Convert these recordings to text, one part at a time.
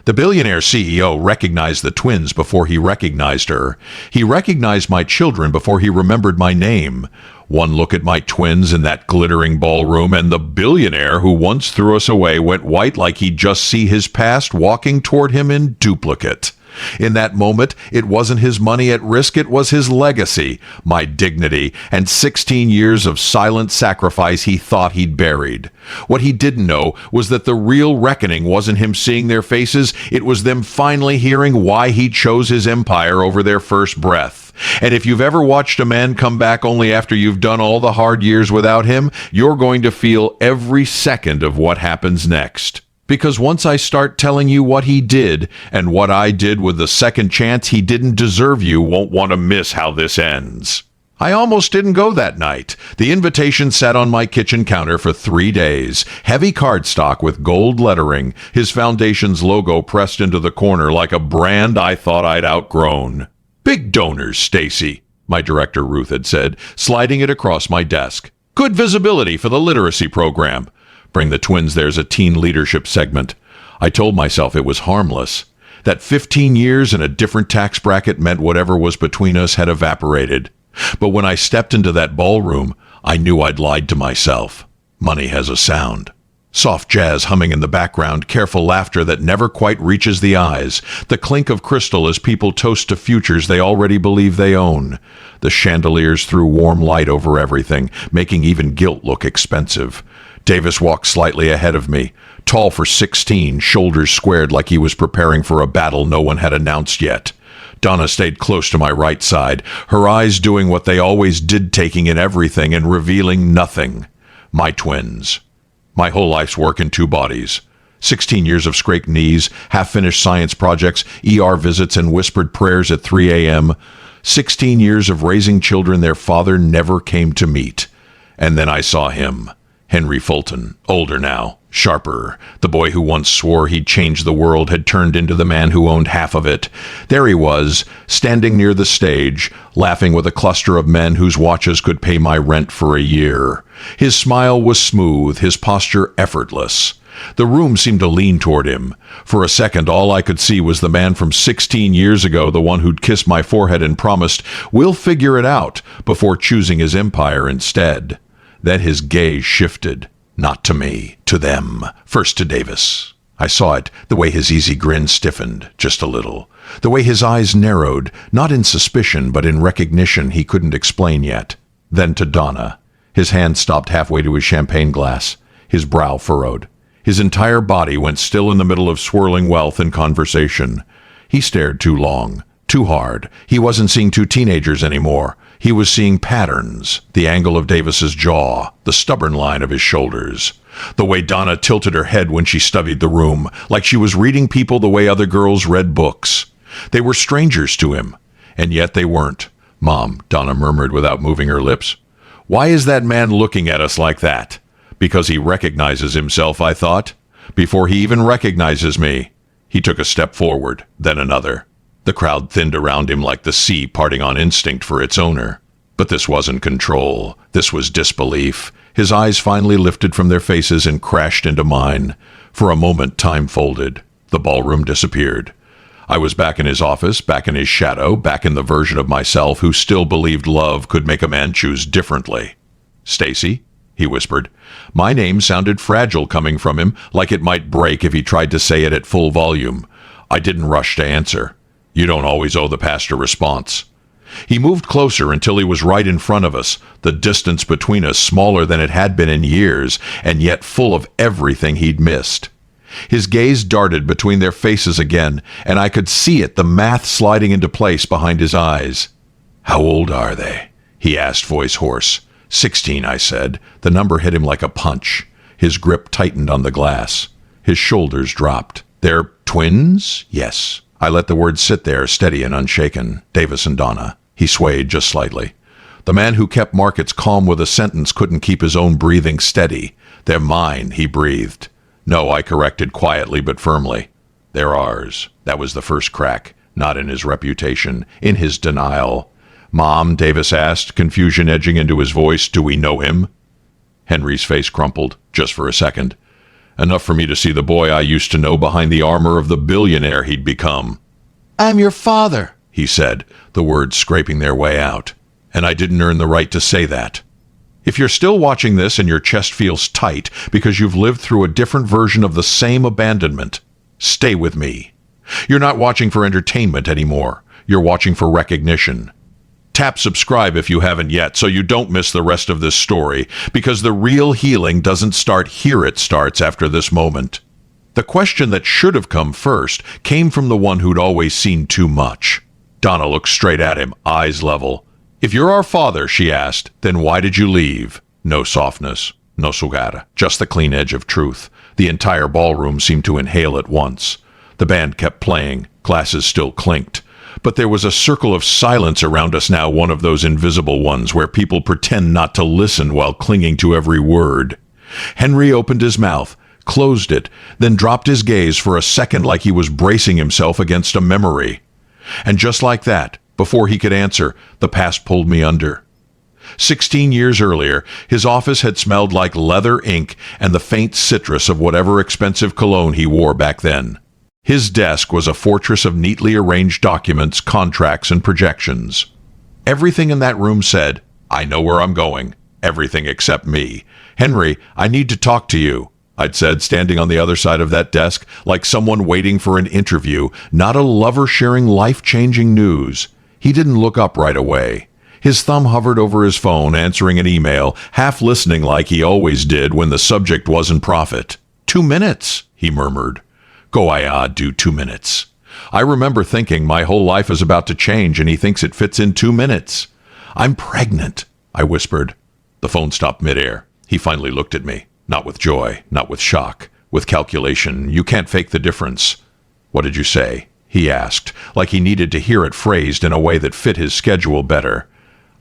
The billionaire CEO recognized the twins before he recognized her. He recognized my children before he remembered my name. One look at my twins in that glittering ballroom, and the billionaire who once threw us away went white like he'd just see his past walking toward him in duplicate. In that moment, it wasn't his money at risk, it was his legacy, my dignity, and 16 years of silent sacrifice he thought he'd buried. What he didn't know was that the real reckoning wasn't him seeing their faces, it was them finally hearing why he chose his empire over their first breath. And if you've ever watched a man come back only after you've done all the hard years without him, you're going to feel every second of what happens next. Because once I start telling you what he did, and what I did with the second chance he didn't deserve, you won't want to miss how this ends. I almost didn't go that night. The invitation sat on my kitchen counter for 3 days. Heavy cardstock with gold lettering, his foundation's logo pressed into the corner like a brand I thought I'd outgrown. "Big donors, Stacy," my director Ruth had said, sliding it across my desk. "Good visibility for the literacy program. Bring the twins, there's a teen leadership segment." I told myself it was harmless, that 15 years in a different tax bracket meant whatever was between us had evaporated. But when I stepped into that ballroom, I knew I'd lied to myself. Money has a sound. Soft jazz humming in the background, careful laughter that never quite reaches the eyes, the clink of crystal as people toast to futures they already believe they own. The chandeliers threw warm light over everything, making even guilt look expensive. Davis walked slightly ahead of me, tall for 16, shoulders squared like he was preparing for a battle no one had announced yet. Donna stayed close to my right side, her eyes doing what they always did, taking in everything and revealing nothing. My twins. My whole life's work in 2 bodies. 16 years of scraped knees, half-finished science projects, ER visits, and whispered prayers at 3 a.m. 16 years of raising children their father never came to meet. And then I saw him. Henry Fulton, older now, sharper. The boy who once swore he'd change the world had turned into the man who owned half of it. There he was, standing near the stage, laughing with a cluster of men whose watches could pay my rent for a year. His smile was smooth, his posture effortless. The room seemed to lean toward him. For a second, all I could see was the man from 16 years ago, the one who'd kissed my forehead and promised, "We'll figure it out," before choosing his empire instead. Then his gaze shifted, not to me, to them, first to Davis. I saw it, the way his easy grin stiffened, just a little. The way his eyes narrowed, not in suspicion, but in recognition he couldn't explain yet. Then to Donna. His hand stopped halfway to his champagne glass, his brow furrowed. His entire body went still in the middle of swirling wealth and conversation. He stared too long, too hard. He wasn't seeing 2 teenagers anymore. He was seeing patterns, the angle of Davis's jaw, the stubborn line of his shoulders. The way Donna tilted her head when she studied the room, like she was reading people the way other girls read books. They were strangers to him, and yet they weren't. "Mom," Donna murmured without moving her lips. "Why is that man looking at us like that?" "Because he recognizes himself," I thought. "Before he even recognizes me." He took a step forward, then another. The crowd thinned around him like the sea parting on instinct for its owner. But this wasn't control. This was disbelief. His eyes finally lifted from their faces and crashed into mine. For a moment, time folded. The ballroom disappeared. I was back in his office, back in his shadow, back in the version of myself who still believed love could make a man choose differently. "Stacy?" he whispered. My name sounded fragile coming from him, like it might break if he tried to say it at full volume. I didn't rush to answer. You don't always owe the past a response. He moved closer until he was right in front of us, the distance between us smaller than it had been in years, and yet full of everything he'd missed. His gaze darted between their faces again, and I could see it, the math sliding into place behind his eyes. "How old are they?" he asked, voice hoarse. 16, I said. The number hit him like a punch. His grip tightened on the glass. His shoulders dropped. "They're twins?" "Yes." I let the words sit there, steady and unshaken. "Davis and Donna." He swayed just slightly. The man who kept markets calm with a sentence couldn't keep his own breathing steady. "They're mine," he breathed. "No," I corrected quietly but firmly. "They're ours." That was the first crack, not in his reputation, in his denial. "Mom," Davis asked, confusion edging into his voice, "do we know him?" Henry's face crumpled, just for a second. enough for me to see the boy I used to know behind the armor of the billionaire he'd become. "I'm your father," he said, the words scraping their way out. And I didn't earn the right to say that. If you're still watching this and your chest feels tight because you've lived through a different version of the same abandonment, stay with me. You're not watching for entertainment anymore. You're watching for recognition. Tap subscribe if you haven't yet so you don't miss the rest of this story, because the real healing doesn't start here, it starts after this moment. The question that should have come first came from the one who'd always seen too much. Donna looked straight at him, eyes level. "If you're our father," she asked, "then why did you leave?" No softness, no sugara, just the clean edge of truth. The entire ballroom seemed to inhale at once. The band kept playing, glasses still clinked. But there was a circle of silence around us now, one of those invisible ones where people pretend not to listen while clinging to every word. Henry opened his mouth, closed it, then dropped his gaze for a second like he was bracing himself against a memory. And just like that, before he could answer, the past pulled me under. 16 years earlier, his office had smelled like leather ink and the faint citrus of whatever expensive cologne he wore back then. His desk was a fortress of neatly arranged documents, contracts, and projections. Everything in that room said, "I know where I'm going." Everything except me. "Henry, I need to talk to you," I'd said, standing on the other side of that desk, like someone waiting for an interview, not a lover sharing life-changing news. He didn't look up right away. His thumb hovered over his phone, answering an email, half listening like he always did when the subject wasn't profit. 2 minutes, he murmured. Go do 2 minutes. I remember thinking my whole life is about to change and he thinks it fits in 2 minutes. "I'm pregnant," I whispered. The phone stopped midair. He finally looked at me. Not with joy, not with shock, with calculation. You can't fake the difference. "What did you say?" he asked, like he needed to hear it phrased in a way that fit his schedule better.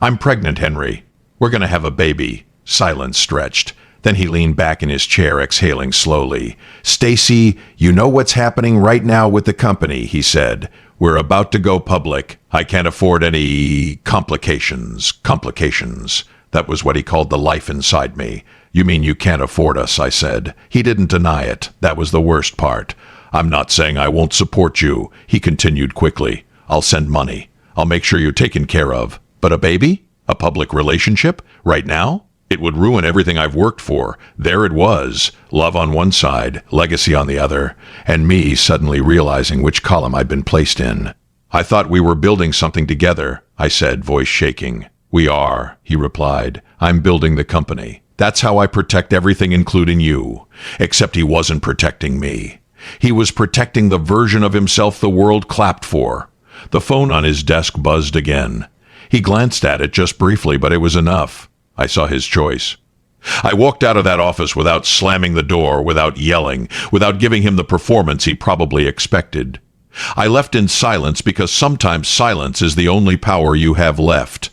"I'm pregnant, Henry. We're going to have a baby." Silence stretched. Then he leaned back in his chair, exhaling slowly. "Stacy, you know what's happening right now with the company," he said. "We're about to go public. I can't afford any complications. That was what he called the life inside me. "You mean you can't afford us," I said. He didn't deny it. That was the worst part. "I'm not saying I won't support you," he continued quickly. "I'll send money. I'll make sure you're taken care of. But a baby? A public relationship? Right now? It would ruin everything I've worked for." There it was. Love on one side, legacy on the other, and me suddenly realizing which column I'd been placed in. "I thought we were building something together," I said, voice shaking. "We are," he replied. "I'm building the company. That's how I protect everything, including you." Except he wasn't protecting me. He was protecting the version of himself the world clapped for. The phone on his desk buzzed again. He glanced at it just briefly, but it was enough. I saw his choice. I walked out of that office without slamming the door, without yelling, without giving him the performance he probably expected. I left in silence because sometimes silence is the only power you have left.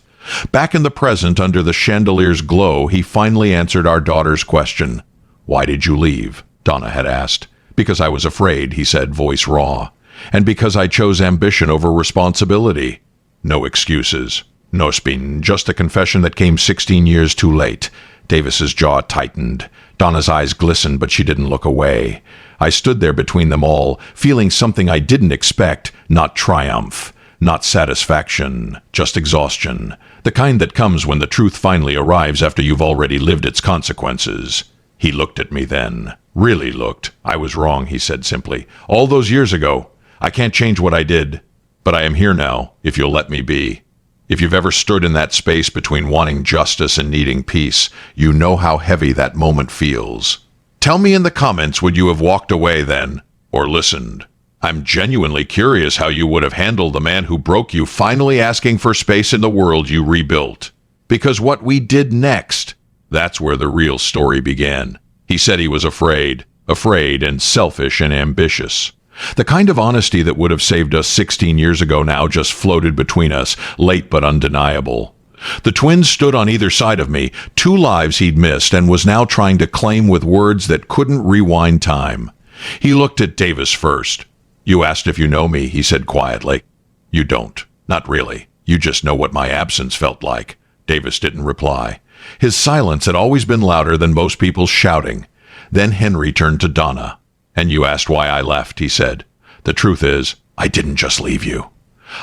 Back in the present, under the chandelier's glow, he finally answered our daughter's question. "Why did you leave?" Donna had asked. "Because I was afraid," he said, voice raw. "And because I chose ambition over responsibility." No excuses. No spin, just a confession that came 16 years too late. Davis's jaw tightened. Donna's eyes glistened, but she didn't look away. I stood there between them all, feeling something I didn't expect, not triumph, not satisfaction, just exhaustion. The kind that comes when the truth finally arrives after you've already lived its consequences. He looked at me then. Really looked. "I was wrong," he said simply. "All those years ago. I can't change what I did. But I am here now, if you'll let me be. If you've ever stood in that space between wanting justice and needing peace, you know how heavy that moment feels. Tell me in the comments, would you have walked away then? Or listened? I'm genuinely curious how you would have handled the man who broke you finally asking for space in the world you rebuilt. Because what we did next, that's where the real story began. He said he was afraid and selfish and ambitious. The kind of honesty that would have saved us 16 years ago now just floated between us, late but undeniable. The twins stood on either side of me, 2 lives he'd missed and was now trying to claim with words that couldn't rewind time. He looked at Davis first. "You asked if you know me," he said quietly. "You don't. Not really. You just know what my absence felt like." Davis didn't reply. His silence had always been louder than most people's shouting. Then Henry turned to Donna. "And you asked why I left," he said. "The truth is, I didn't just leave you.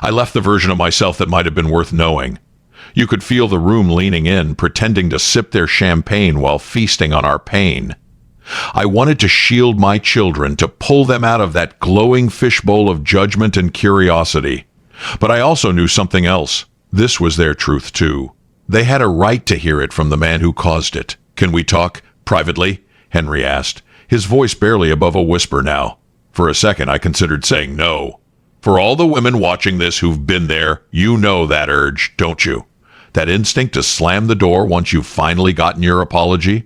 I left the version of myself that might have been worth knowing. You could feel the room leaning in, pretending to sip their champagne while feasting on our pain. I wanted to shield my children, to pull them out of that glowing fishbowl of judgment and curiosity. But I also knew something else. This was their truth, too. They had a right to hear it from the man who caused it. Can we talk privately?" Henry asked, his voice barely above a whisper now. For a second, I considered saying no. For all the women watching this who've been there, you know that urge, don't you? That instinct to slam the door once you've finally gotten your apology?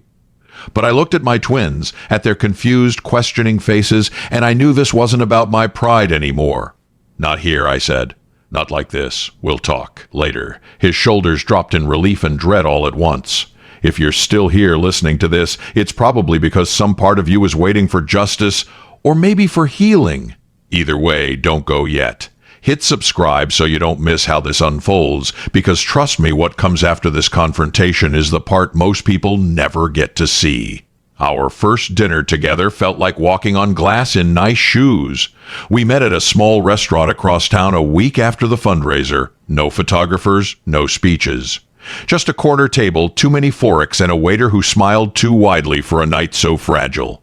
But I looked at my twins, at their confused, questioning faces, and I knew this wasn't about my pride anymore. "Not here," I said. "Not like this. We'll talk later." His shoulders dropped in relief and dread all at once. If you're still here listening to this, it's probably because some part of you is waiting for justice, or maybe for healing. Either way, don't go yet. Hit subscribe so you don't miss how this unfolds, because trust me, what comes after this confrontation is the part most people never get to see. Our first dinner together felt like walking on glass in nice shoes. We met at a small restaurant across town a week after the fundraiser. No photographers, no speeches. Just a corner table, too many forks, and a waiter who smiled too widely for a night so fragile.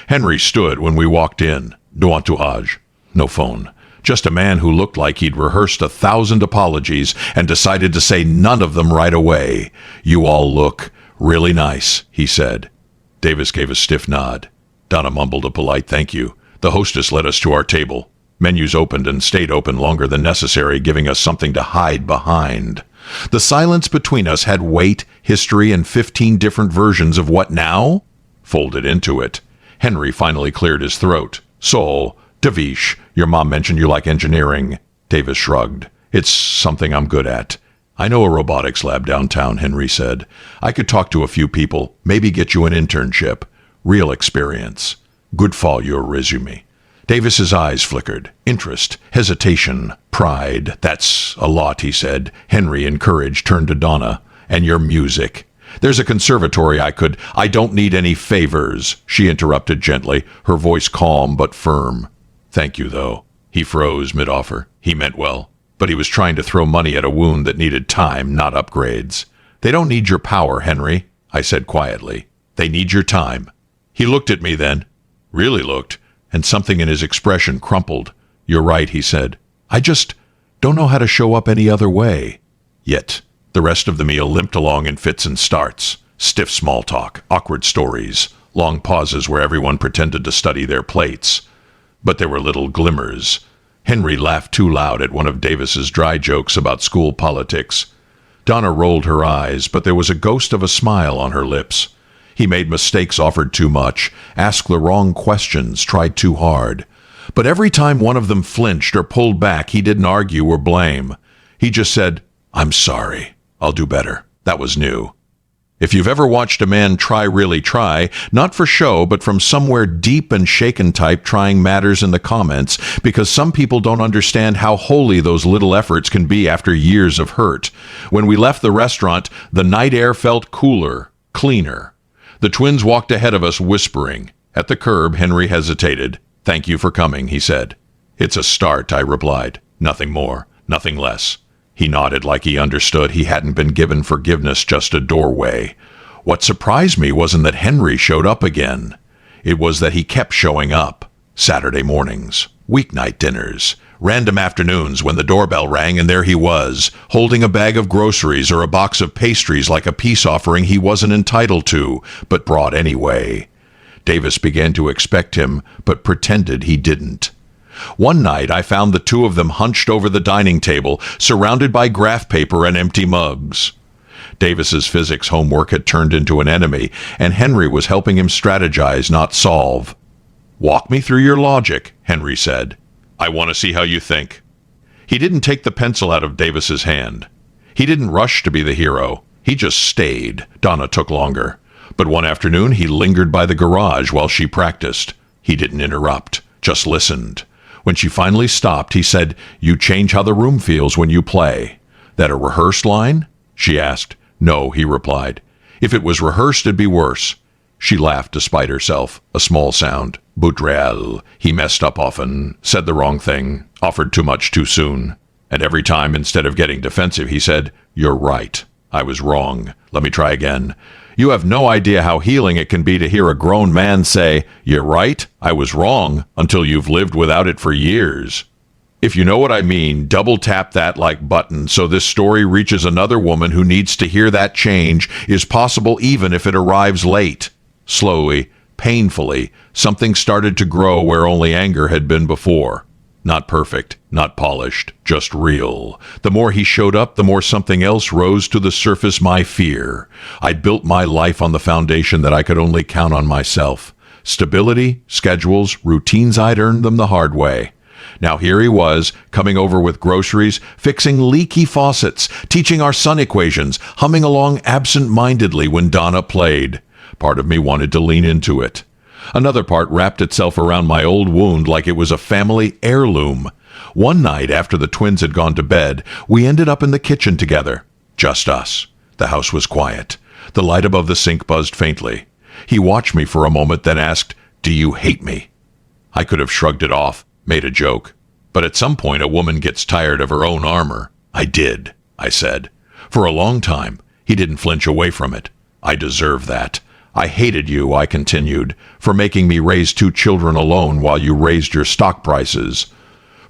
Henry stood when we walked in. No entourage. No phone. Just a man who looked like he'd rehearsed 1,000 apologies and decided to say none of them right away. "You all look really nice," he said. Davis gave a stiff nod. Donna mumbled a polite thank you. The hostess led us to our table. Menus opened and stayed open longer than necessary, giving us something to hide behind. The silence between us had weight, history, and 15 different versions of what now? Folded into it. Henry finally cleared his throat. "So, Davish, your mom mentioned you like engineering." Davis shrugged. "It's something I'm good at." "I know a robotics lab downtown," Henry said. "I could talk to a few people, maybe get you an internship. Real experience. Good for your resume." Davis's eyes flickered. Interest, hesitation, pride. "That's a lot," he said. Henry, encouraged, turned to Donna. "And your music. There's a conservatory I don't need any favors," she interrupted gently, her voice calm but firm. "Thank you, though." He froze mid-offer. He meant well, but he was trying to throw money at a wound that needed time, not upgrades. "They don't need your power, Henry," I said quietly. "They need your time." He looked at me then. Really looked, and something in his expression crumpled. "You're right," he said. "I just don't know how to show up any other way." Yet, the rest of the meal limped along in fits and starts. Stiff small talk, awkward stories, long pauses where everyone pretended to study their plates. But there were little glimmers. Henry laughed too loud at one of Davis's dry jokes about school politics. Donna rolled her eyes, but there was a ghost of a smile on her lips. He made mistakes, offered too much, asked the wrong questions, tried too hard. But every time one of them flinched or pulled back, he didn't argue or blame. He just said, "I'm sorry. I'll do better." That was new. If you've ever watched a man really try, not for show, but from somewhere deep and shaken type trying matters in the comments, because some people don't understand how holy those little efforts can be after years of hurt. When we left the restaurant, the night air felt cooler, cleaner. The twins walked ahead of us whispering. At the curb, Henry hesitated. "Thank you for coming," he said. "It's a start," I replied. "Nothing more, nothing less." He nodded like he understood he hadn't been given forgiveness, just a doorway. What surprised me wasn't that Henry showed up again. It was that he kept showing up. Saturday mornings, weeknight dinners, random afternoons when the doorbell rang and there he was, holding a bag of groceries or a box of pastries like a peace offering he wasn't entitled to, but brought anyway. Davis began to expect him, but pretended he didn't. One night, I found the two of them hunched over the dining table, surrounded by graph paper and empty mugs. Davis's physics homework had turned into an enemy, and Henry was helping him strategize, not solve. "Walk me through your logic," Henry said. "I want to see how you think." He didn't take the pencil out of Davis's hand. He didn't rush to be the hero. He just stayed. Donna took longer. But one afternoon, he lingered by the garage while she practiced. He didn't interrupt, just listened. When she finally stopped, he said, "You change how the room feels when you play." "That a rehearsed line?" she asked. "No," he replied. "If it was rehearsed, it'd be worse." She laughed despite herself, a small sound. Betrayal. He messed up often, said the wrong thing, offered too much too soon. And every time, instead of getting defensive, he said, "You're right. I was wrong. Let me try again." You have no idea how healing it can be to hear a grown man say, "You're right. I was wrong," until you've lived without it for years. If you know what I mean, double tap that like button so this story reaches another woman who needs to hear that change is possible even if it arrives late. Slowly, painfully, something started to grow where only anger had been before. Not perfect, not polished, just real. The more he showed up, the more something else rose to the surface, my fear. I'd built my life on the foundation that I could only count on myself. Stability, schedules, routines, I'd earned them the hard way. Now here he was, coming over with groceries, fixing leaky faucets, teaching our son equations, humming along absent-mindedly when Donna played. Part of me wanted to lean into it. Another part wrapped itself around my old wound like it was a family heirloom. One night after the twins had gone to bed, we ended up in the kitchen together. Just us. The house was quiet. The light above the sink buzzed faintly. He watched me for a moment, then asked, "Do you hate me?" I could have shrugged it off, made a joke. But at some point a woman gets tired of her own armor. I did, I said. For a long time, he didn't flinch away from it. I deserve that. I hated you, I continued, for making me raise 2 children alone while you raised your stock prices.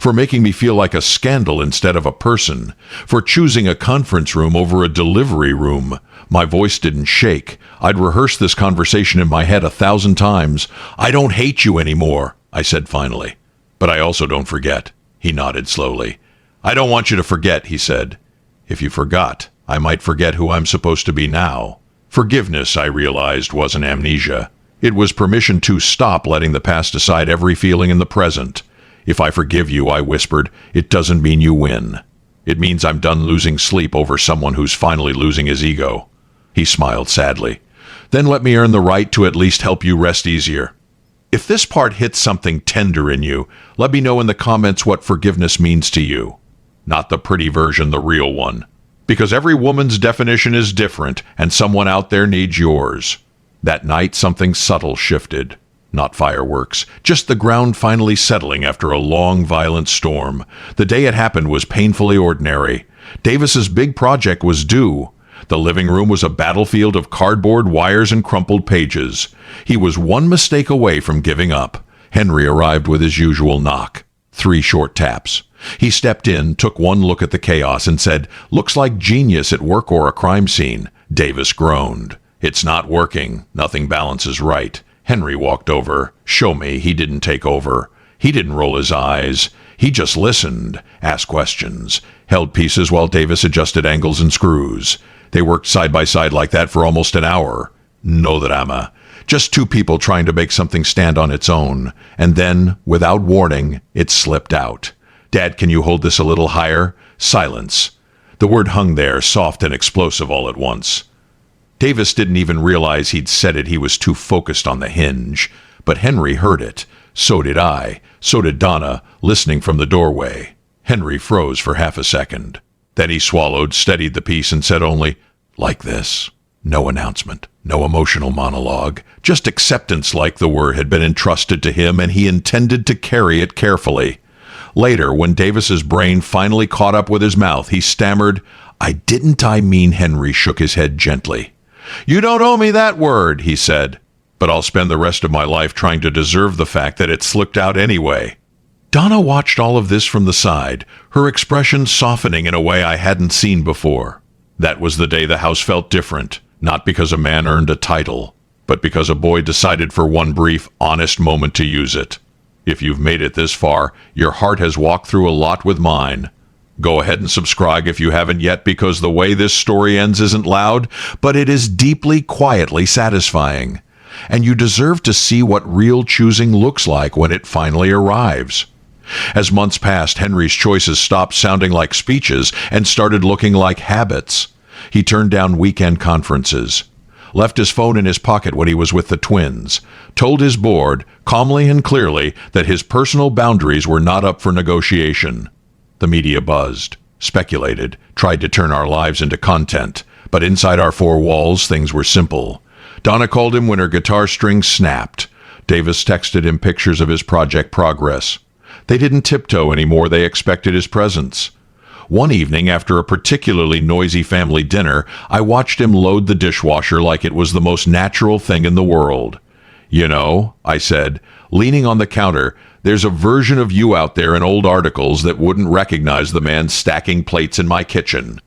For making me feel like a scandal instead of a person. For choosing a conference room over a delivery room. My voice didn't shake. I'd rehearsed this conversation in my head 1,000 times. "I don't hate you anymore," I said finally. "But I also don't forget." He nodded slowly. "I don't want you to forget," he said. "If you forgot, I might forget who I'm supposed to be now." Forgiveness, I realized, wasn't amnesia. It was permission to stop letting the past decide every feeling in the present. "If I forgive you," I whispered, "it doesn't mean you win. It means I'm done losing sleep over someone who's finally losing his ego." He smiled sadly. "Then let me earn the right to at least help you rest easier." If this part hits something tender in you, let me know in the comments what forgiveness means to you. Not the pretty version, the real one. Because every woman's definition is different, and someone out there needs yours. That night, something subtle shifted. Not fireworks, just the ground finally settling after a long, violent storm. The day it happened was painfully ordinary. Davis's big project was due. The living room was a battlefield of cardboard, wires, and crumpled pages. He was one mistake away from giving up. Henry arrived with his usual knock. 3 short taps. He stepped in, took one look at the chaos, and said, "Looks like genius at work or a crime scene." Davis groaned. "It's not working. Nothing balances right." Henry walked over. "Show me." He didn't take over. He didn't roll his eyes. He just listened, asked questions, held pieces while Davis adjusted angles and screws. They worked side by side like that for almost an hour. No drama. Just 2 people trying to make something stand on its own. And then, without warning, it slipped out. "Dad, can you hold this a little higher?" Silence. The word hung there, soft and explosive all at once. Davis didn't even realize he'd said it. He was too focused on the hinge. But Henry heard it. So did I. So did Donna, listening from the doorway. Henry froze for half a second. Then he swallowed, steadied the piece, and said only, "Like this." No announcement, no emotional monologue, just acceptance like the word had been entrusted to him and he intended to carry it carefully. Later, when Davis's brain finally caught up with his mouth, he stammered, "I mean." Henry shook his head gently. "You don't owe me that word," he said. "But I'll spend the rest of my life trying to deserve the fact that it slipped out anyway." Donna watched all of this from the side, her expression softening in a way I hadn't seen before. That was the day the house felt different, not because a man earned a title, but because a boy decided for one brief, honest moment to use it. If you've made it this far, your heart has walked through a lot with mine. Go ahead and subscribe if you haven't yet, because the way this story ends isn't loud, but it is deeply, quietly satisfying. And you deserve to see what real choosing looks like when it finally arrives. As months passed, Henry's choices stopped sounding like speeches and started looking like habits. He turned down weekend conferences, left his phone in his pocket when he was with the twins, told his board, calmly and clearly, that his personal boundaries were not up for negotiation. The media buzzed, speculated, tried to turn our lives into content, but inside our 4 walls, things were simple. Donna called him when her guitar string snapped. Davis texted him pictures of his project progress. They didn't tiptoe anymore, they expected his presence. One evening, after a particularly noisy family dinner, I watched him load the dishwasher like it was the most natural thing in the world. "You know," I said, leaning on the counter, "there's a version of you out there in old articles that wouldn't recognize the man stacking plates in my kitchen."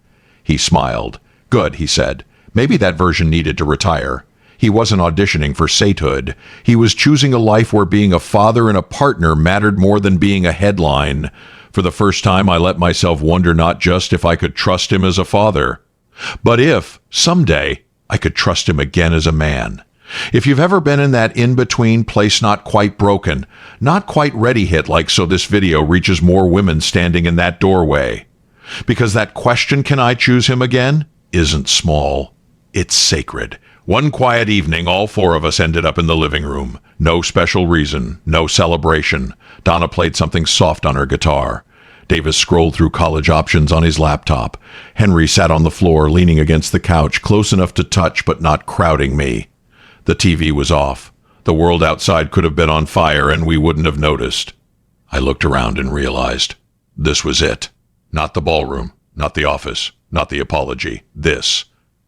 He smiled. "Good," he said. "Maybe that version needed to retire." He wasn't auditioning for sainthood. He was choosing a life where being a father and a partner mattered more than being a headline. For the first time, I let myself wonder not just if I could trust him as a father, but if, someday, I could trust him again as a man. If you've ever been in that in-between place, not quite broken, not quite ready hit like so this video reaches more women standing in that doorway. Because that question, can I choose him again, isn't small. It's sacred. One quiet evening, all four of us ended up in the living room. No special reason, no celebration. Donna played something soft on her guitar. Davis scrolled through college options on his laptop. Henry sat on the floor, leaning against the couch, close enough to touch but not crowding me. The TV was off. The world outside could have been on fire and we wouldn't have noticed. I looked around and realized this was it. Not the ballroom, not the office, not the apology.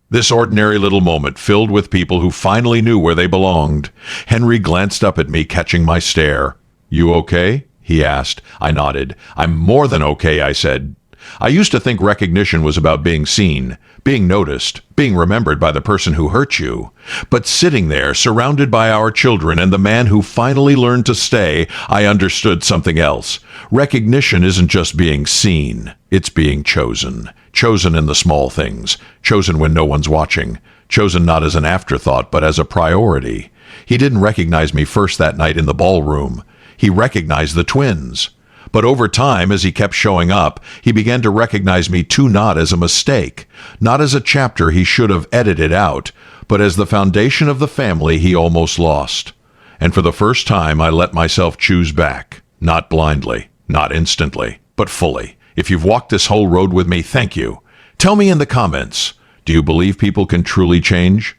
This ordinary little moment filled with people who finally knew where they belonged. Henry glanced up at me, catching my stare. "You okay?" he asked. I nodded. "I'm more than okay," I said. I used to think recognition was about being seen, being noticed, being remembered by the person who hurt you. But sitting there, surrounded by our children and the man who finally learned to stay, I understood something else. Recognition isn't just being seen, it's being chosen. Chosen in the small things, chosen when no one's watching, chosen not as an afterthought but as a priority. He didn't recognize me first that night in the ballroom. He recognized the twins. But over time, as he kept showing up, he began to recognize me too, not as a mistake, not as a chapter he should have edited out, but as the foundation of the family he almost lost. And for the first time, I let myself choose back, not blindly, not instantly, but fully. If you've walked this whole road with me, thank you. Tell me in the comments, do you believe people can truly change?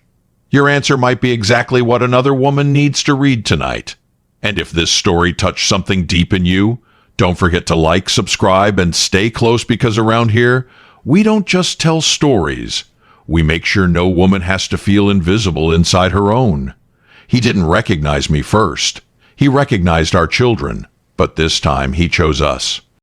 Your answer might be exactly what another woman needs to read tonight. And if this story touched something deep in you, don't forget to like, subscribe, and stay close, because around here, we don't just tell stories. We make sure no woman has to feel invisible inside her own. He didn't recognize me first. He recognized our children, but this time he chose us.